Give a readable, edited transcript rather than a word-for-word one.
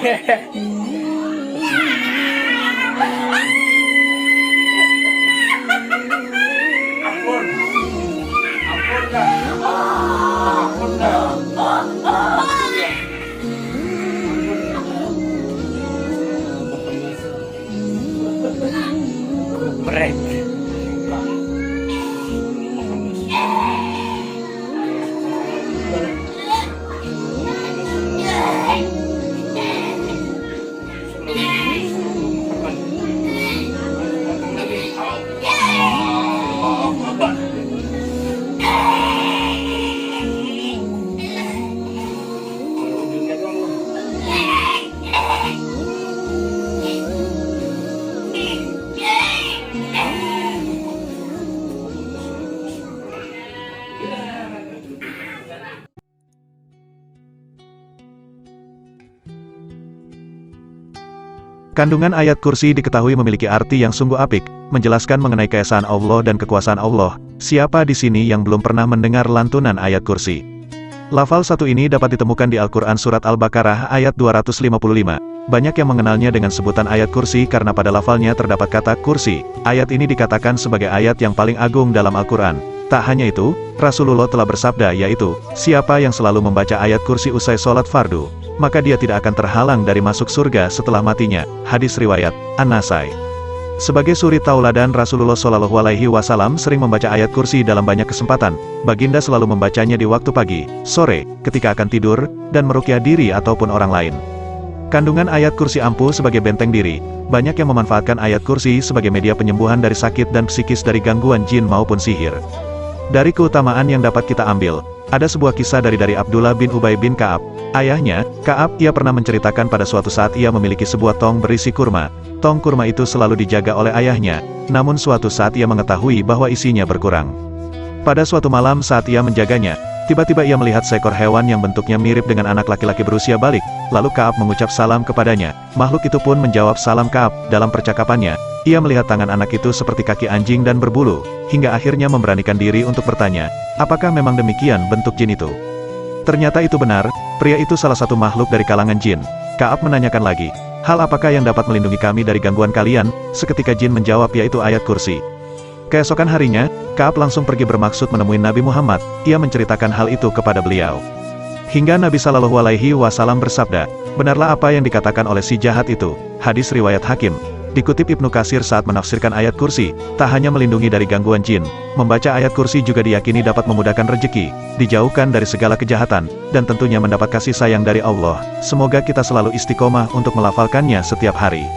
Ampun, ampun dah, ampun dah. Break. Kandungan ayat kursi diketahui memiliki arti yang sungguh apik, menjelaskan mengenai keesaan Allah dan kekuasaan Allah. Siapa di sini yang belum pernah mendengar lantunan ayat kursi? Lafal satu ini dapat ditemukan di Al-Quran Surat Al-Baqarah ayat 255. Banyak yang mengenalnya dengan sebutan ayat kursi karena pada lafalnya terdapat kata kursi. Ayat ini dikatakan sebagai ayat yang paling agung dalam Al-Quran. Tak hanya itu, Rasulullah telah bersabda yaitu, siapa yang selalu membaca ayat kursi usai sholat fardu, maka dia tidak akan terhalang dari masuk surga setelah matinya. Hadis riwayat An-Nasai. Sebagai suri tauladan, Rasulullah Shallallahu Alaihi Wasallam sering membaca ayat kursi dalam banyak kesempatan. Baginda selalu membacanya di waktu pagi, sore, ketika akan tidur, dan meruqyah diri ataupun orang lain. Kandungan ayat kursi ampuh sebagai benteng diri. Banyak yang memanfaatkan ayat kursi sebagai media penyembuhan dari sakit dan psikis dari gangguan jin maupun sihir. Dari keutamaan yang dapat kita ambil, ada sebuah kisah dari Abdullah bin Ubay bin Ka'ab. Ayahnya, Ka'ab, ia pernah menceritakan pada suatu saat ia memiliki sebuah tong berisi kurma. Tong kurma itu selalu dijaga oleh ayahnya, namun suatu saat ia mengetahui bahwa isinya berkurang. Pada suatu malam saat ia menjaganya, tiba-tiba ia melihat seekor hewan yang bentuknya mirip dengan anak laki-laki berusia balik. Lalu Ka'ab mengucap salam kepadanya. Makhluk itu pun menjawab salam Ka'ab. Dalam percakapannya, ia melihat tangan anak itu seperti kaki anjing dan berbulu, hingga akhirnya memberanikan diri untuk bertanya, apakah memang demikian bentuk jin itu? Ternyata itu benar, pria itu salah satu makhluk dari kalangan jin. Ka'ab menanyakan lagi, hal apakah yang dapat melindungi kami dari gangguan kalian? Seketika jin menjawab yaitu ayat kursi. Keesokan harinya, Ka'ab langsung pergi bermaksud menemui Nabi Muhammad. Ia menceritakan hal itu kepada beliau. Hingga Nabi Shallallahu Alaihi Wasallam bersabda, benarlah apa yang dikatakan oleh si jahat itu. Hadis riwayat Hakim. Dikutip Ibnu Katsir saat menafsirkan ayat kursi, tak hanya melindungi dari gangguan jin, membaca ayat kursi juga diyakini dapat memudahkan rezeki, dijauhkan dari segala kejahatan, dan tentunya mendapat kasih sayang dari Allah. Semoga kita selalu istiqomah untuk melafalkannya setiap hari.